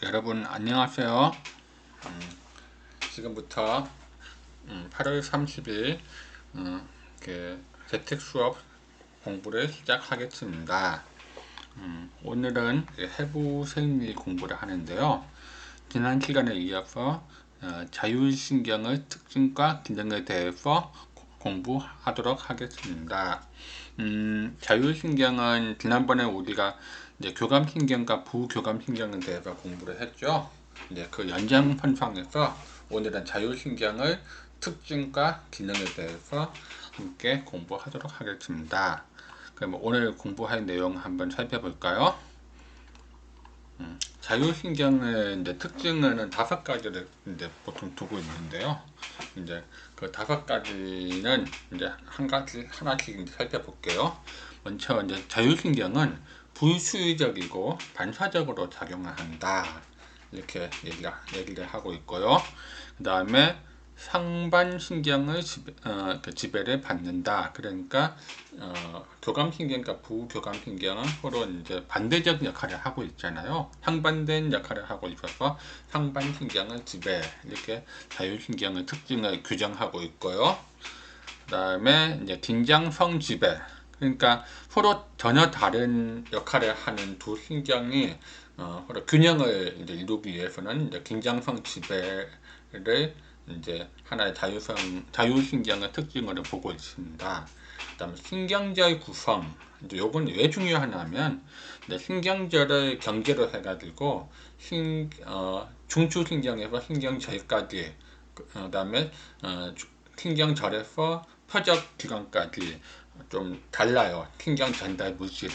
여러분 안녕하세요. 지금부터 8월 30일 재택 수업 공부를 시작하겠습니다. 오늘은 해부 생리 공부를 하는데요. 지난 시간에 이어서 자율신경의 특징과 기능에 대해서 공부하도록 하겠습니다. 자율신경은 지난번에 우리가 이제 교감신경과 부교감신경에 대해서 공부를 했죠. 이제 그 연장선상에서 오늘은 자율신경의 특징과 기능에 대해서 함께 공부하도록 하겠습니다. 그럼 오늘 공부할 내용 한번 살펴볼까요? 자율신경의 이제 특징은 5가지를 이제 보통 두고 있는데요. 이제 그 5가지는 이제 하나씩 이제 살펴볼게요. 먼저 이제 자율신경은 불수의적이고 반사적으로 작용한다. 이렇게 얘기를 하고 있고요. 그 다음에 상반신경의 지배를 받는다. 그러니까 교감신경과 부교감신경은 서로 이제 반대적 역할을 하고 있잖아요. 상반된 역할을 하고 있어서 상반신경의 지배, 이렇게 자율신경의 특징을 규정하고 있고요. 그 다음에 이제 긴장성 지배, 그러니까 서로 전혀 다른 역할을 하는 두 신경이 서로 균형을 이제 이루기 위해서는 이제 긴장성 지배를 이제 하나의 자율신경의 특징으로 보고 있습니다. 그다음에 신경절 구성, 이제 요건 왜 중요하냐면 신경절을 경계로 해가지고 중추신경에서 신경절까지, 그다음에 신경절에서 표적기관까지 좀 달라요. 신경 전달 물질이.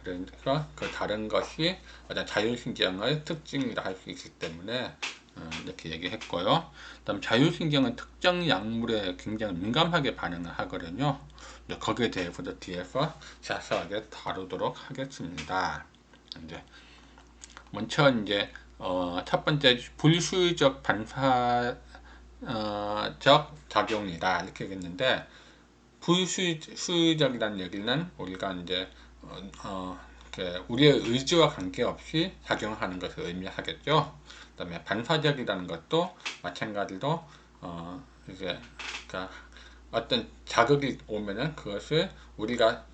그러니까 그 다른 것이 어떤 자율신경의 특징이라 할 수 있기 때문에 이렇게 얘기했고요. 그다음 자율신경은 특정 약물에 굉장히 민감하게 반응을 하거든요. 거기에 대해서도 뒤에서 자세하게 다루도록 하겠습니다. 이제 먼저 이제 첫 번째 불수의적 반사적 작용이다 이렇게 했는데, 불수의적이라는 얘기는 우리가 이제 우리의 의지와 관계없이 작용하는 것을 의미하겠죠. 그다음에 반사적이라는 것도 마찬가지로 이제 그러니까 어떤 자극이 오면은 그것을 우리가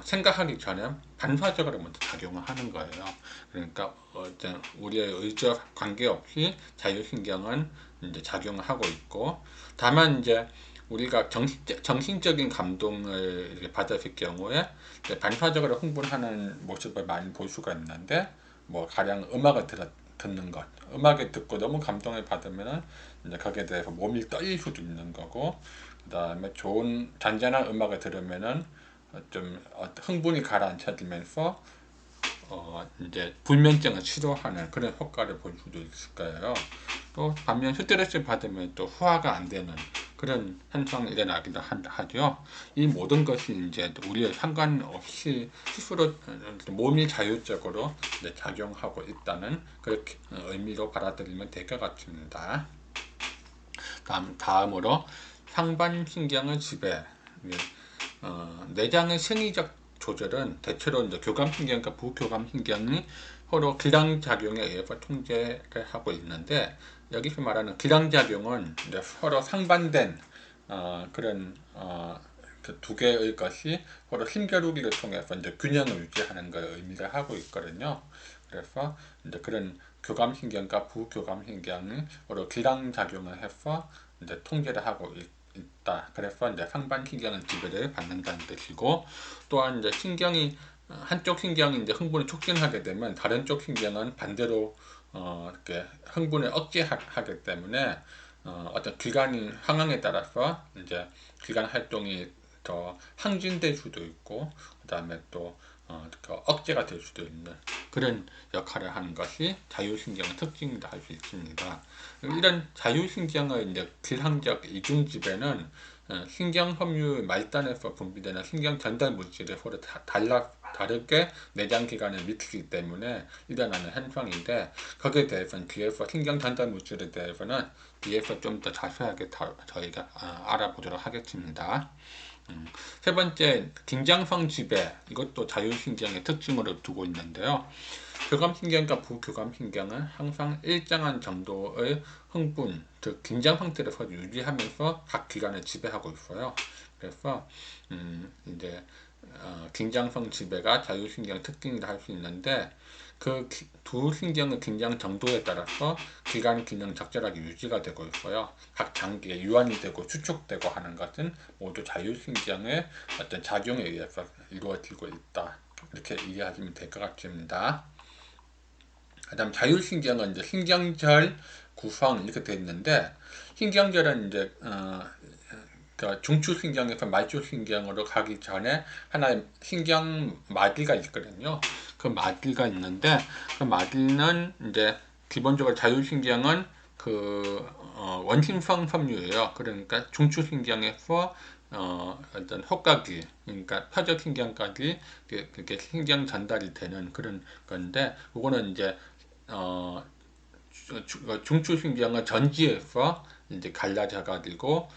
생각하기 전에 반사적으로 먼저 작용을 하는 거예요. 그러니까 어떤 우리의 의지와 관계없이 자율신경은 이제 작용을 하고 있고, 다만 이제 우리가 정신적인 감동을 이렇게 받았을 경우에 반사적으로 흥분하는 모습을 많이 볼 수가 있는데, 뭐 가령 음악을 듣는 것, 음악을 듣고 너무 감동을 받으면은 이제 거기에 대해서 몸이 떨릴 수도 있는 거고, 그 다음에 좋은 잔잔한 음악을 들으면은 좀 흥분이 가라앉혀지면서 이제 불면증을 치료하는 그런 효과를 볼 수도 있을 거예요. 또 반면 스트레스 받으면 또 소화가 안 되는 그런 현상이 일어나기도 하죠. 이 모든 것이 이제 우리의 상관없이 스스로 몸이 자율적으로 작용하고 있다는 그렇게 의미로 받아들이면 될 것 같습니다. 다음으로 상반신경의 지배. 내장의 생리적 조절은 대체로 이제 교감신경과 부교감신경이 서로 기량작용에 의해서 통제를 하고 있는데, 여기서 말하는 기량작용은 이제 서로 상반된 그런 그 두 개의 것이 서로 힘겨루기를 통해서 이제 균형을 유지하는 걸 의미를 하고 있거든요. 그래서 이제 그런 교감신경과 부교감신경이 서로 기량작용을 해서 이제 통제를 하고 있다. 그래서 이제 상반신경은 지배를 받는다는 뜻이고, 또한 이제 신경이 한쪽 신경이 이제 흥분을 촉진하게 되면 다른 쪽 신경은 반대로 이렇게 흥분을 억제하기 때문에 어떤 기관 상황에 따라서 이제 기관 활동이 더 항진될 수도 있고, 그 다음에 또 억제가 될 수도 있는 그런 역할을 하는 것이 자율신경의 특징이다 할 수 있습니다. 이런 자율신경의 이제 기상적 이중 지배는 신경 섬유 말단에서 분비되는 신경 전달 물질이 서로 다르게 내장 기관에 미치기 때문에 일어나는 현상인데, 거기에 대해서는 뒤에서 신경 전달 물질에 대해서는 뒤에서 좀 더 자세하게 저희가 알아보도록 하겠습니다. 세 번째, 긴장성 지배. 이것도 자율신경의 특징으로 두고 있는데요. 교감신경과 부교감신경은 항상 일정한 정도의 흥분, 즉 긴장 상태를 유지하면서 각 기관을 지배하고 있어요. 그래서 이제 긴장성 지배가 자율신경 특징이라 할 수 있는데, 그 두 신경의 긴장 정도에 따라서 기관 기능 적절하게 유지가 되고 있어요. 각 장기에 유한이 되고 수축되고 하는 것은 모두 자율신경의 어떤 작용에 의해서 이루어지고 있다, 이렇게 이해하시면 될 것 같습니다. 그다음 자율신경은 이제 신경절 구성 이렇게 되어 있는데, 신경절은 이제 그러니까 중추신경에서 말초신경으로 가기 전에 하나의 신경 마디가 있거든요. 그 마디가 있는데, 그 마디는 이제 기본적으로 자율신경은 원심성 섬유예요. 그러니까 중추신경에서 어떤 혹각이, 그러니까 표적신경까지 그렇게 신경 전달이 되는 그런 건데, 그거는 이제 중추신경은 전지에서 이제 갈라져 가지고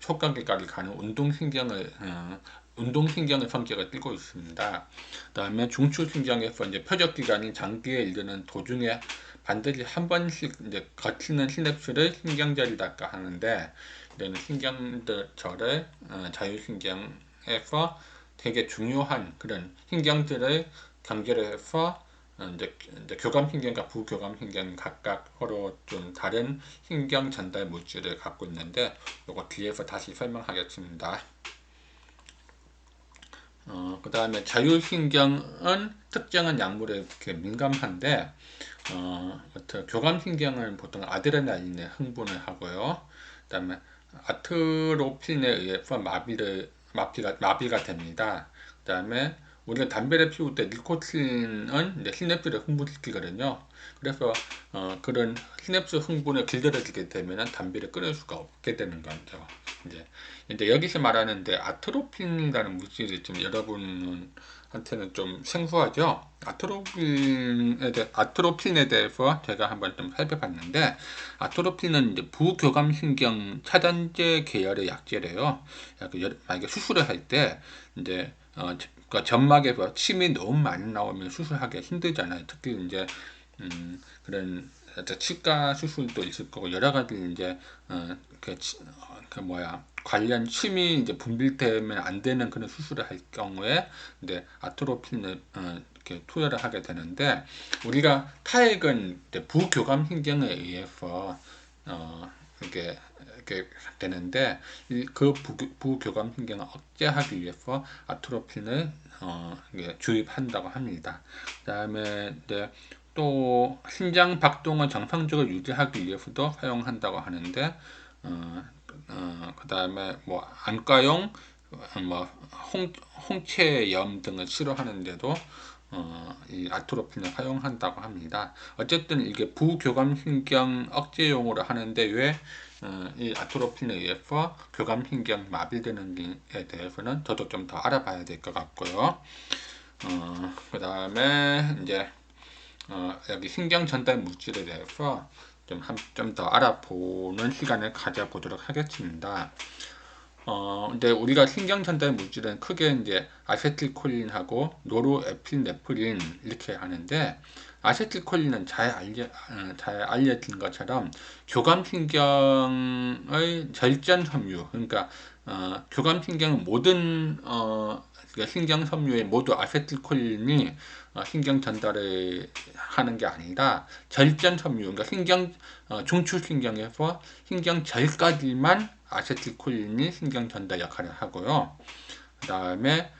촉각기까지 가는 운동신경의 성격을 띠고 있습니다. 그다음에 중추신경에서 이제 표적기관인 장기에 이르는 도중에 반드시 한 번씩 이제 거치는 시냅스를 신경절이라고 하는데, 이런 신경절을 자율신경에서 되게 중요한 그런 신경들을 경계를 해서 이제 교감신경과 부교감신경 각각 서로 좀 다른 신경 전달 물질을 갖고 있는데, 이거 뒤에서 다시 설명하겠습니다. 그 다음에 자율신경은 특정한 약물에 이렇게 민감한데, 교감신경은 보통 아드레날린에 흥분을 하고요. 그 다음에 아트로핀에 의해서 마비가 됩니다. 그 다음에 우리가 담배를 피울 때 니코틴은 이제 시냅스를 흥분시키거든요. 그래서 그런 시냅스 흥분에 길들여지게 되면 담배를 끊을 수가 없게 되는 거죠. 이제 여기서 말하는데 아트로핀이라는 물질이 좀 여러분한테는 좀 생소하죠. 아트로핀에 대해서 제가 한번 좀 살펴봤는데, 아트로핀은 이제 부교감신경 차단제 계열의 약제래요. 만약에 수술을 할 때 이제 그러니까 점막에서 침이 너무 많이 나오면 수술하기 힘들잖아요. 특히 이제 그런 치과 수술도 있을 거고 여러 가지 이제 관련 침이 이제 분비되면 안 되는 그런 수술을 할 경우에 이제 아트로핀을 이렇게 투여를 하게 되는데, 우리가 타액은 이제 부교감신경에 의해서 이렇게 되는데, 그 부교감신경을 억제하기 위해서 아트로핀을 주입한다고 합니다. 그다음에 이제 또 신장 박동을 정상적으로 유지하기 위해서도 사용한다고 하는데, 그 다음에 뭐 안과용 뭐 홍채염 등을 치료하는데도 이 아트로핀을 사용한다고 합니다. 어쨌든 이게 부교감신경 억제용으로 하는데, 왜 이 아트로핀에 의해서 교감신경 마비되는 게 대해서는 저도 좀 더 알아봐야 될 것 같고요. 그 다음에 이제 여기 신경 전달 물질에 대해서 좀 더 알아보는 시간을 가져보도록 하겠습니다. 근데 우리가 신경 전달 물질은 크게 이제 아세틸콜린하고 노르에필네프린 이렇게 하는데, 아세틸콜린은 잘 알려진 것처럼 교감신경의 절전 섬유, 그러니까 교감신경 모든 신경 섬유에 모두 아세틸콜린이 신경 전달을 하는 게 아니라 절전 섬유, 그러니까 중추신경에서 신경절까지만 아세틸콜린이 신경 전달 역할을 하고요. 그 다음에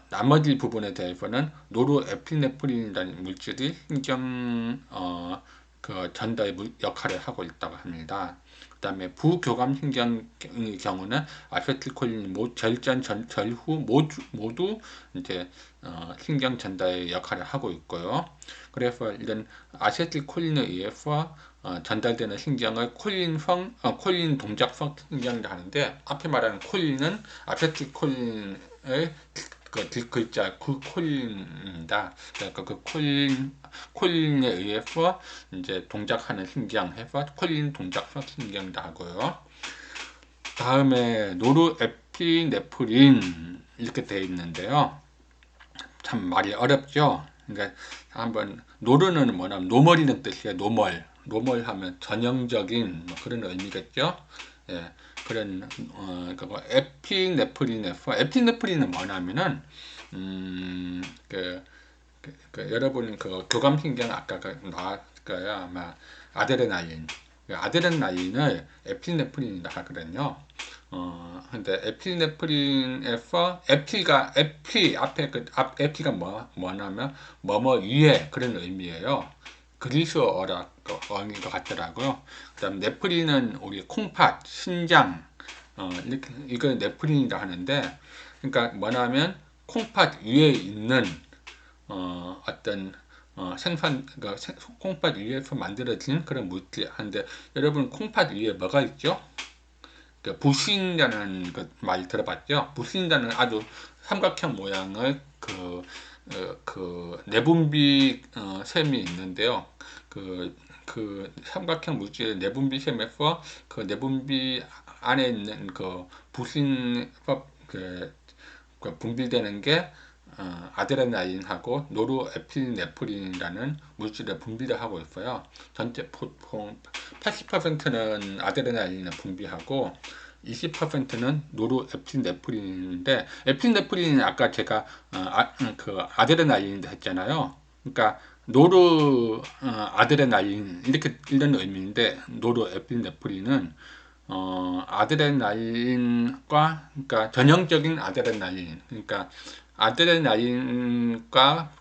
나머지 부분에 대해서는 노르에피네프린이라는 물질이 신경 전달 역할을 하고 있다고 합니다. 그 다음에 부교감신경의 경우는 아세틸콜린 절전 절후 모두 이제 신경 전달 역할을 하고 있고요. 그래서 이런 아세틸콜린에 의해서 전달되는 신경을 콜린 동작성 신경이라 하는데, 앞에 말하는 콜린은 아세틸콜린의 글자 콜린입니다. 그러니까 콜린에 의해서 이제 동작하는 신경 해서 콜린 동작성 신경이라 하고요. 다음에 에피네프린 이렇게 되어 있는데요. 참 말이 어렵죠. 그러니까 한번 노르는 뭐냐면 노멀이라는 뜻이에요. 노멀 하면 전형적인 뭐 그런 의미겠죠. 예, 그런 그거 에피네프린은 뭐냐면은 음, 그, 여러분 그 교감신경 아까 나왔을 거예요. 아마 아드레날린. 아드레날린을 에피네프린이라 하거든요. 근데 에피네프린에서 에피 앞에 에피가 뭐냐면 뭐뭐 위에 그런 의미예요. 그리스어라 어인 것 같더라고요. 그다음 네프린은 우리 콩팥, 신장, 이렇게 이거 네프린이라 하는데, 그러니까 뭐냐면 콩팥 위에 있는 어떤 콩팥 위에서 만들어진 그런 물질 한데, 여러분 콩팥 위에 뭐가 있죠? 그 부신이라는 말 들어봤죠? 부신이라는 아주 삼각형 모양의 그 내분비 샘이 있는데요. 그 삼각형 물질의 내분비 샘에서 그 내분비 안에 있는 그 부신법 그 분비되는 게 아드레날린하고 노르에피네프린이라는 물질을 분비를 하고 있어요. 전체 보통 80%는 아드레날린을 분비하고 20%는 노르에피네프린인데, 에피네프린은 아까 제가 그 아드레날린인데 했잖아요. 그러니까 아드레날린 이렇게 이런 의미인데, 노르에피네프린은 아드레날린과, 그러니까 전형적인 아드레날린, 그러니까 아드레날린과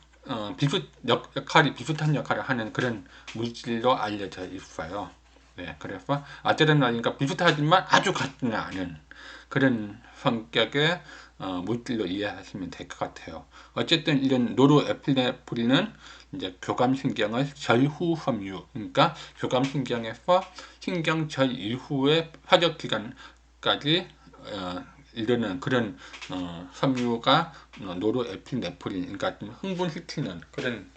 역할이 비슷한 역할을 하는 그런 물질로 알려져 있어요. 네, 그래서 아드레날린과 비슷하지만 아주 같지는 않은 그런 성격의 물질로 이해하시면 될 것 같아요. 어쨌든 이런 노르에피네프린은 이제 교감신경의 절후 섬유, 그러니까 교감신경에서 신경절 이후의 화적기관까지 이르는 그런 섬유가 노르에피네프린, 그러니까 좀 흥분시키는 그런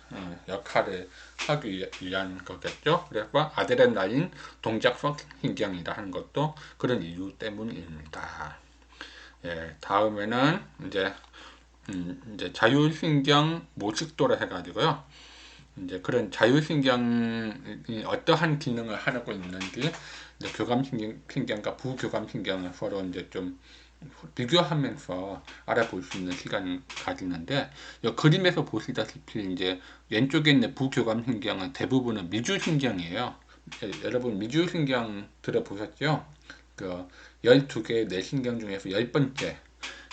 역할을 하기 위한 거겠죠. 그래서 아드레날린 동작성 신경이라 하는 것도 그런 이유 때문입니다. 예, 다음에는 이제 자율신경 모식도라 해가지고요. 이제 그런 자율신경이 어떠한 기능을 하고 있는지, 이제 교감신경과 부교감신경을 서로 이제 좀 비교하면서 알아볼 수 있는 시간을 가지는데, 이 그림에서 보시다시피 이제 왼쪽에 있는 부교감신경은 대부분은 미주신경이에요. 여러분 미주신경 들어보셨죠? 그 12개의 뇌신경 중에서 10번째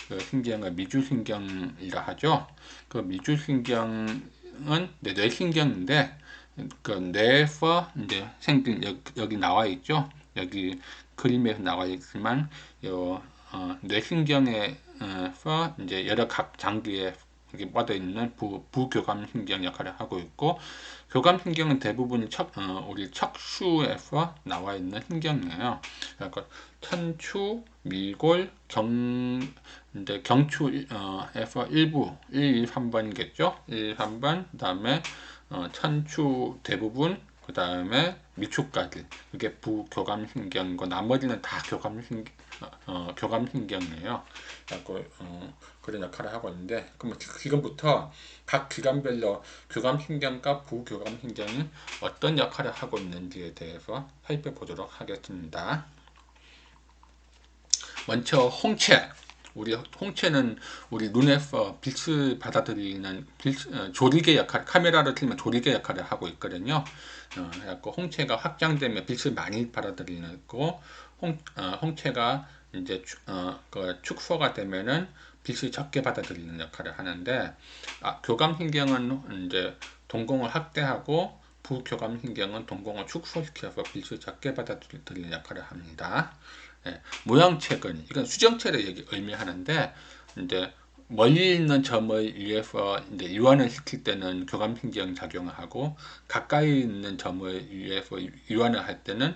그 신경을 미주신경이라 하죠. 그 미주신경은 뇌신경인데, 그 뇌에서 이제 생긴 여기 나와 있죠. 여기 그림에서 나와 있지만 요 뇌신경에서 이제 여러 각 장기에 뻗어 있는 부교감신경 역할을 하고 있고, 교감신경은 대부분 우리 척추에서 나와 있는 신경이에요. 그러니까 천추, 미골, 이제 경추에서 일부 1, 2, 3번이겠죠. 1, 3번, 그 다음에 천추 대부분, 그 다음에 미추까지, 이게 부교감신경이고 나머지는 다 교감신경이에요. 그런 역할을 하고 있는데, 그럼 지금부터 각 기관별로 교감신경과 부교감신경이 어떤 역할을 하고 있는지에 대해서 살펴보도록 하겠습니다. 먼저 홍채. 우리 홍채는 우리 눈에서 빛을 받아들이는 조리개 역할, 카메라로 틀면 조리개 역할을 하고 있거든요. 홍채가 확장되면 빛을 많이 받아들이고, 홍채가 이제 축소가 되면은 빛을 적게 받아들이는 역할을 하는데, 교감신경은 이제 동공을 확대하고 부교감신경은 동공을 축소시켜서 빛을 적게 받아들이는 역할을 합니다. 예, 모양책은 이건 수정체를 의미하는데, 이제 멀리 있는 점을 위해서 이제 이완을 시킬 때는 교감신경 작용을 하고, 가까이 있는 점을 위해서 이완을 할 때는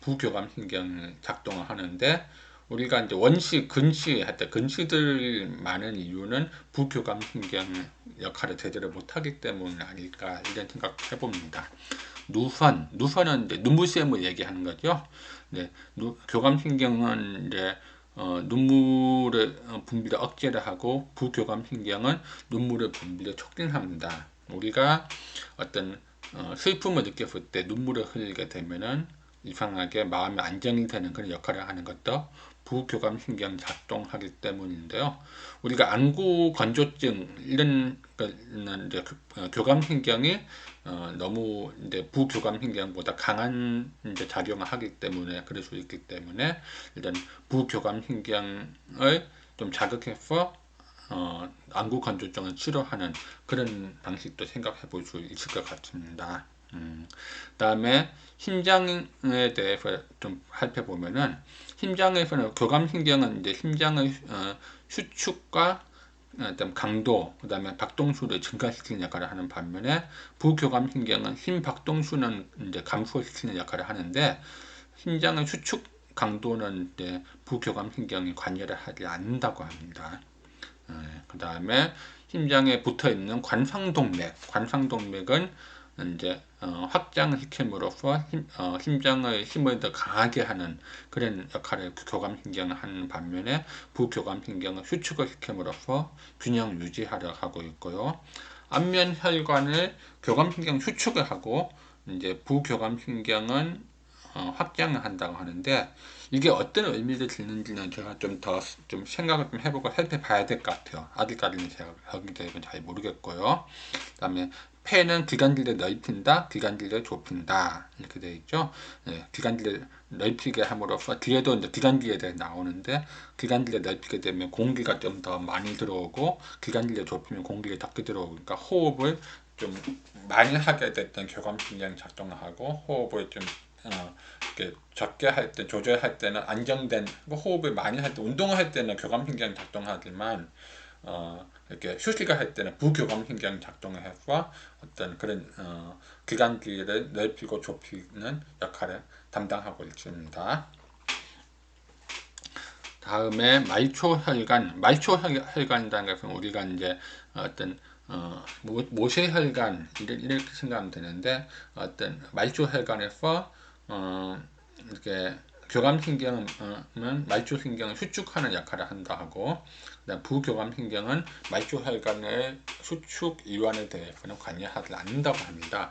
부교감신경 작동을 하는데, 우리가 이제 원시 근시 할 때 근시들 많은 이유는 부교감신경 역할을 제대로 못하기 때문 아닐까 이런 생각해 봅니다. 누선은 이제 눈부심을 얘기하는 거죠. 네, 교감신경은 이제 눈물의 분비를 억제를 하고 부교감신경은 눈물의 분비를 촉진합니다. 우리가 어떤 슬픔을 느꼈을 때 눈물을 흘리게 되면은 이상하게 마음이 안정이 되는 그런 역할을 하는 것도 부교감신경 작동하기 때문인데요. 우리가 안구 건조증 이런 거는 이제 교감신경이 너무 이제 부교감신경보다 강한 이제 작용을 하기 때문에 그럴 수 있기 때문에 일단 부교감신경을 좀 자극해서 안구 건조증을 치료하는 그런 방식도 생각해 볼 수 있을 것 같습니다. 다음에 심장에 대해서 좀 살펴보면은 심장에서는 교감신경은 이제 심장의 수축과 그다음 강도, 그다음에 박동수를 증가시키는 역할을 하는 반면에 부교감신경은 심박동수는 이제 감소시키는 역할을 하는데 심장의 수축 강도는 이제 부교감신경이 관여를 하지 않는다고 합니다. 그 다음에 심장에 붙어 있는 관상동맥은 이제 확장을 시킴으로써 심장의 힘을 더 강하게 하는 그런 역할을 교감신경을 하는 반면에 부교감신경은 수축을 시킴으로써 균형 유지하려 하고 있고요. 안면 혈관을 교감신경 수축을 하고 이제 부교감신경은 확장을 한다고 하는데 이게 어떤 의미를 지는지는 제가 좀 더 좀 생각을 좀 해보고 살펴봐야 될 것 같아요. 아직까지는 제가 여기 대해서 잘 모르겠고요. 그 다음에 폐는 기관지를 넓힌다, 기관지를 좁힌다 이렇게 되어 있죠. 네, 기관지를 넓히게 함으로써 뒤에도 이제 기관지에 대해 나오는데 기관지를 넓히게 되면 공기가 좀 더 많이 들어오고 기관지를 좁히면 공기가 적게 들어오고 그러니까 호흡을 좀 많이 하게 됐던 교감신경 작동하고 호흡을 좀 이렇게 적게 할 때 조절할 때는 안정된 호흡을 많이 할 때 운동을 할 때는 교감신경 작동하지만 이렇게 휴식을 할 때는 부교감신경 작동을 해서 어떤 그런 기관지를 넓히고 좁히는 역할을 담당하고 있습니다. 다음에 말초혈관이라는 것은 우리가 이제 어떤 모세혈관 이렇게 생각하면 되는데 어떤 말초혈관에서 이렇게 교감신경은 말초신경을 수축하는 역할을 한다 하고 부교감신경은 말초혈관의 수축 이완에 대해서는 관여하지 않는다고 합니다.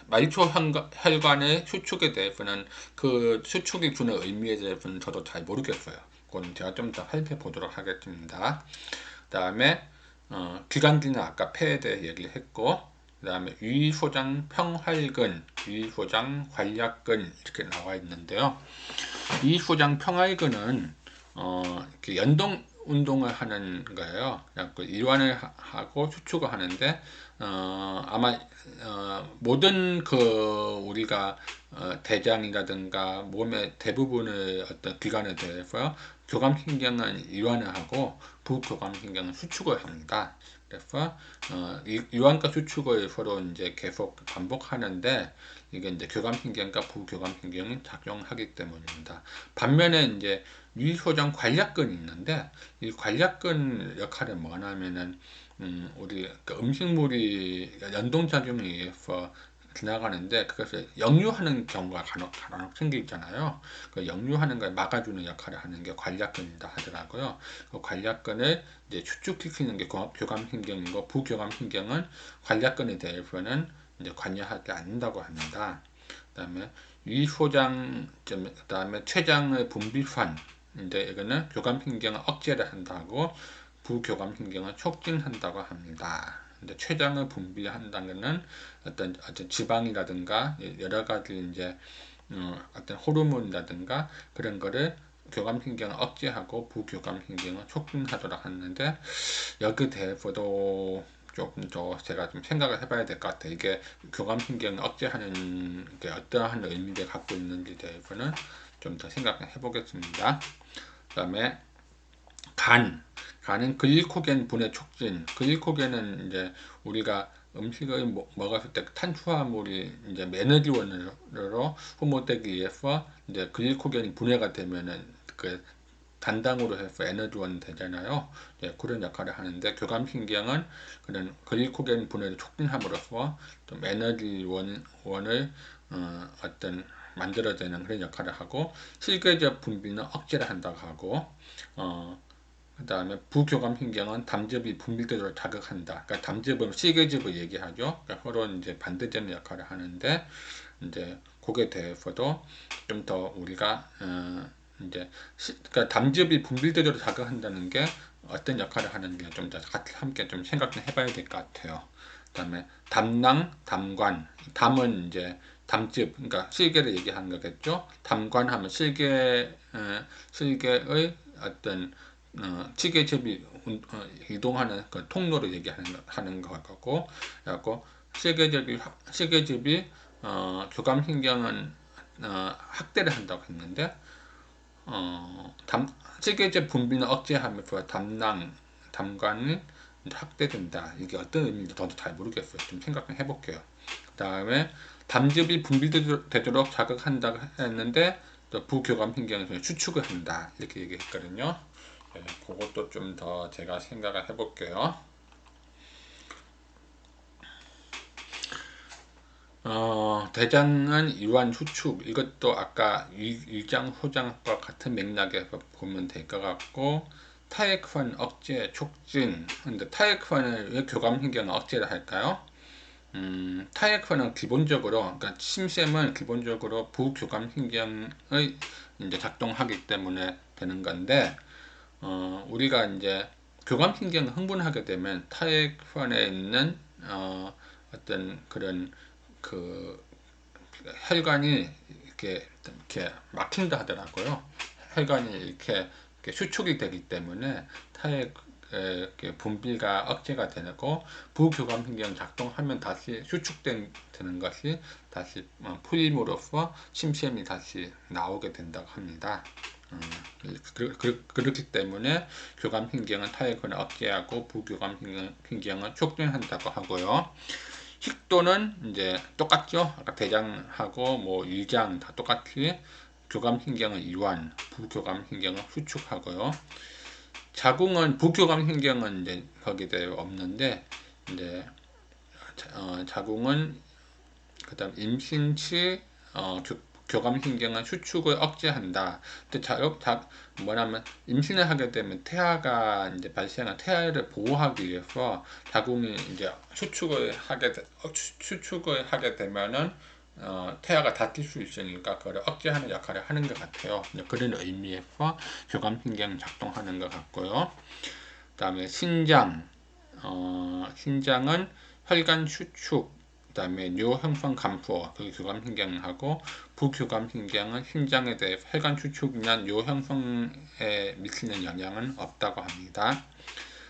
말초혈관의 수축에 대해서는 그 수축이 주는 의미에 대해서는 저도 잘 모르겠어요. 그건 제가 좀 더 살펴보도록 하겠습니다. 그 다음에 기관지는 아까 폐에 대해 얘기를 했고 그 다음에 위소장 평활근, 위소장 관략근 이렇게 나와 있는데요. 위소장 평활근은 이렇게 연동 운동을 하는 거예요. 그 이완을 하고 수축을 하는데 아마 모든 그 우리가 대장이라든가 몸의 대부분의 어떤 기관에 대해서 교감신경은 이완을 하고 부교감신경은 수축을 합니다. 그래서 이완과 수축을 서로 이제 계속 반복하는데 이게 이제 교감신경과 부교감신경이 작용하기 때문입니다. 반면에 이제 위소장 관략근이 있는데 이 관략근 역할은 뭐냐면은 우리 그 음식물이 연동작용에 의해서 지나가는데 그것을 역류하는 경우가 간혹 생기잖아요. 그 역류하는 걸 막아주는 역할을 하는 게 관략근이다 하더라고요. 그 관략근을 이제 수축시키는 게 교감신경이고 부교감신경은 관략근에 대해서는 이제 관여하지 않는다고 합니다. 그다음에 위소장, 그다음에 췌장의 분비판, 이제 이거는 교감신경을 억제를 한다고 부교감신경을 촉진한다고 합니다. 근데 췌장을 분비한다는 것은 어떤 지방이라든가 여러 가지 이제 어떤 호르몬이라든가 그런 거를 교감신경을 억제하고 부교감신경을 촉진하도록 하는데 여기 대해서도 조금 더 제가 좀 생각을 해봐야 될 것 같아요. 이게 교감신경을 억제하는 게 어떠한 의미를 갖고 있는지 대해서는 좀 더 생각해 보겠습니다. 그 다음에 간은 글리코겐 분해 촉진. 글리코겐은 이제 우리가 음식을 먹었을 때 탄수화물이 이제 에너지원으로 소모되기 위해서 이제 글리코겐이 분해가 되면은 그 단당으로 해서 에너지원 되잖아요. 네, 그런 역할을 하는데 교감신경은 그런 글리코겐 분해를 촉진함으로써 좀 에너지원을 어떤 만들어내는 그런 역할을 하고, 실계적 분비는 억제를 한다고 하고, 그 다음에 부교감신경은 담즙이 분비되도록 자극한다. 그러니까 담즙은 실계즙을 얘기하죠. 그러니까 서로 이제 반대되는 역할을 하는데, 이제 거기에 대해서도 좀 더 우리가 이제 그러니까 담즙이 분비되도록 자극한다는 게 어떤 역할을 하는지 좀 더 같이 함께 좀 생각 좀 해봐야 될 것 같아요. 그다음에 담낭, 담관. 담은 이제 담즙, 그러니까 실계를 얘기하는 거겠죠. 담관하면 실계의 어떤 치계즙이 이동하는 그 통로를 얘기하는 거고, 그래갖고 실계즙이 교감신경은 확대를 한다고 했는데, 실계즙 분비는 억제하면서 담관이 확대된다. 이게 어떤 의미인지 저도 잘 모르겠어요. 좀 생각 좀 해볼게요. 그 다음에 담즙이 분비되도록 자극한다고 했는데, 또 부교감신경에서 추축을 한다. 이렇게 얘기했거든요. 네, 그것도 좀 더 제가 생각을 해볼게요. 대장은 이완 후축, 이것도 아까 위장 소장과 같은 맥락에서 보면 될 것 같고, 타액환 억제 촉진. 근데 타액환을 왜 교감신경 억제를 할까요? 타액환은 기본적으로, 그러니까 침샘은 기본적으로 부교감신경의 이제 작동하기 때문에 되는 건데, 우리가 이제 교감신경 흥분하게 되면 타액환에 있는 어떤 그런 그 혈관이 이렇게 막힌다 하더라고요. 혈관이 이렇게 수축이 되기 때문에 타액 분비가 억제가 되고, 부교감신경 작동하면 다시 수축되는 것이 다시 풀림으로써 침샘이 다시 나오게 된다고 합니다. 그렇기 때문에 교감신경은 타액을 억제하고 부교감신경은 촉진한다고 하고요. 식도는 이제 똑같죠. 아까 대장하고 뭐 위장 다 똑같이 교감신경은 이완, 부교감신경은 수축하고요. 자궁은 부교감신경은 이제 거기에 대해 없는데, 이제 자궁은 그다음 임신치 교감신경은 수축을 억제한다. 근데 뭐냐면 임신을 하게 되면 태아가 이제 발생한 태아를 보호하기 위해서 자궁이 이제 수축을 하게 되면은 태아가 다칠 수 있으니까 그걸 억제하는 역할을 하는 것 같아요. 그런 의미에서 교감신경 작동하는 것 같고요. 그다음에 신장은 혈관 수축, 그다음에 뇨 형성 감소, 그 교감신경하고, 부교감신경은 신장에 대해 혈관 수축이나 뇨 형성에 미치는 영향은 없다고 합니다.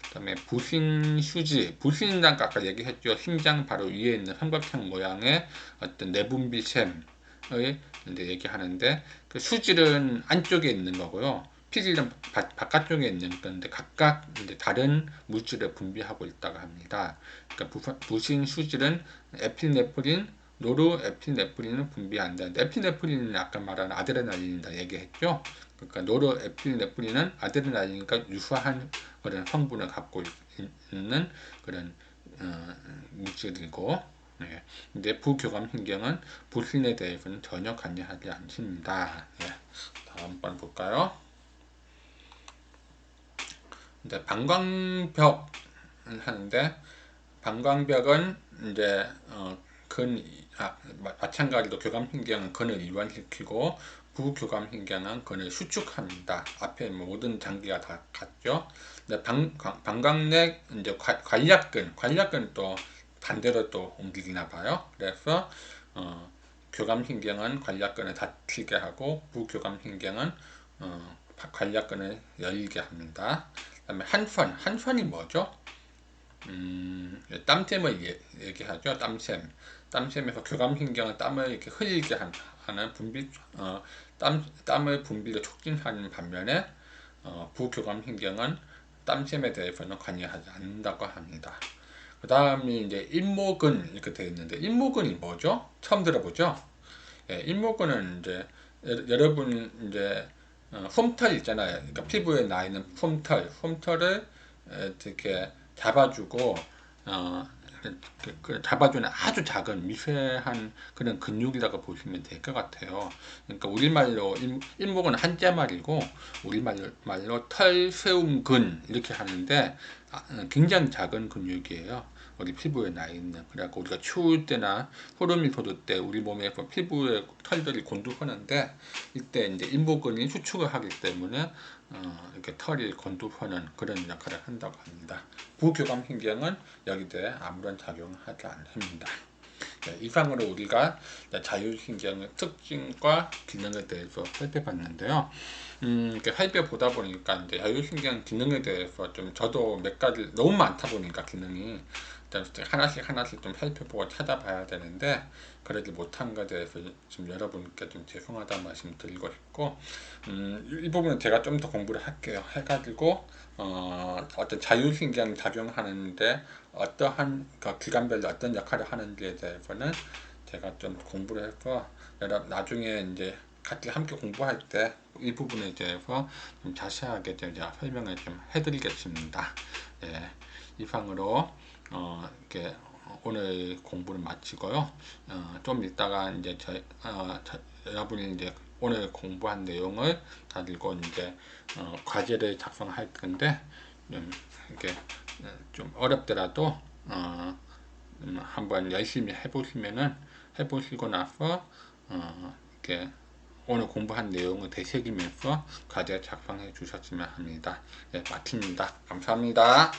그다음에 부신이란 아까 얘기했죠. 심장 바로 위에 있는 삼각형 모양의 어떤 내분비샘을 이제 얘기하는데, 그 수질은 안쪽에 있는 거고요. 피질은 바깥쪽에 있는 건데, 각각 이제 다른 물질을 분비하고 있다고 합니다. 그러니까 부신 수질은 에피네프린, 노르에피네프린을 분비한다. 에피네프린은 아까 말한 아드레날린이다 얘기했죠. 그러니까 노르에피네프린은 아드레날린과 유사한 그런 성분을 갖고 있는 그런 물질이고, 네. 근데 부교감신경은 부신에 대해서는 전혀 관여하지 않습니다. 네. 다음번 볼까요? 이제 방광벽 하는데, 방광벽은 이제 마찬가지로 교감신경은 근을 이완시키고, 부교감신경은 근을 수축합니다. 앞에 모든 장기가 다 같죠. 근데 방광내 이제 관략근 또 반대로 또 움직이나 봐요. 그래서 교감신경은 관략근을 닫히게 하고, 부교감신경은 관략근을 열리게 합니다. 그다음에 한선이 뭐죠? 땀샘을 얘기하죠. 땀샘에서 교감신경은 땀을 이렇게 흘리게 하는 땀의 분비를 촉진하는 반면에, 부교감신경은 땀샘에 대해서는 관여하지 않는다고 합니다. 그 다음에 이제 임모근 이렇게 되어 있는데, 임모근이 뭐죠? 처음 들어보죠? 예, 임모근은 이제 여러분 이제 솜털 있잖아요. 그러니까 피부에 나 있는 솜털을 이렇게 잡아주고 잡아주는 아주 작은 미세한 그런 근육이라고 보시면 될 것 같아요. 그러니까 우리말로 일목은 한자말이고 우리말로 털세움근 이렇게 하는데 굉장히 작은 근육이에요. 우리 피부에 나 있는. 그래갖고 우리가 추울 때나 호르몬 돋을 때 우리 몸에 피부에 털들이 곤두서는데 이때 이제 일목근이 수축을 하기 때문에 이렇게 털이 곤두서는 그런 역할을 한다고 합니다. 부교감신경은 여기에 아무런 작용을 하지 않습니다. 네, 이상으로 우리가 자율신경의 특징과 기능에 대해서 살펴봤는데요. 이렇게 살펴보다 보니까 이제 자율신경 기능에 대해서 좀 저도 몇 가지 너무 많다 보니까 기능이 하나씩 좀 살펴보고 찾아봐야 되는데 그러지 못한 것에 대해서 좀 여러분께 좀 죄송하다는 말씀 드리고 싶고 이 부분은 제가 좀 더 공부를 할게요. 해가지고 어떤 자율신경 작용하는데 어떠한 기관별로 어떤 역할을 하는지에 대해서는 제가 좀 공부를 해서 나중에 이제 같이 함께 공부할 때 이 부분에 대해서 좀 자세하게 제가 설명을 좀 해드리겠습니다. 예, 이상으로 이렇게 오늘 공부를 마치고요. 좀 이따가 이제 여러분이 이제 오늘 공부한 내용을 가지고 이제 과제를 작성할 텐데 이렇게 좀 어렵더라도 한번 열심히 해보시고 나서 이렇게 오늘 공부한 내용을 되새기면서 과제 작성해 주셨으면 합니다. 네, 마칩니다. 감사합니다.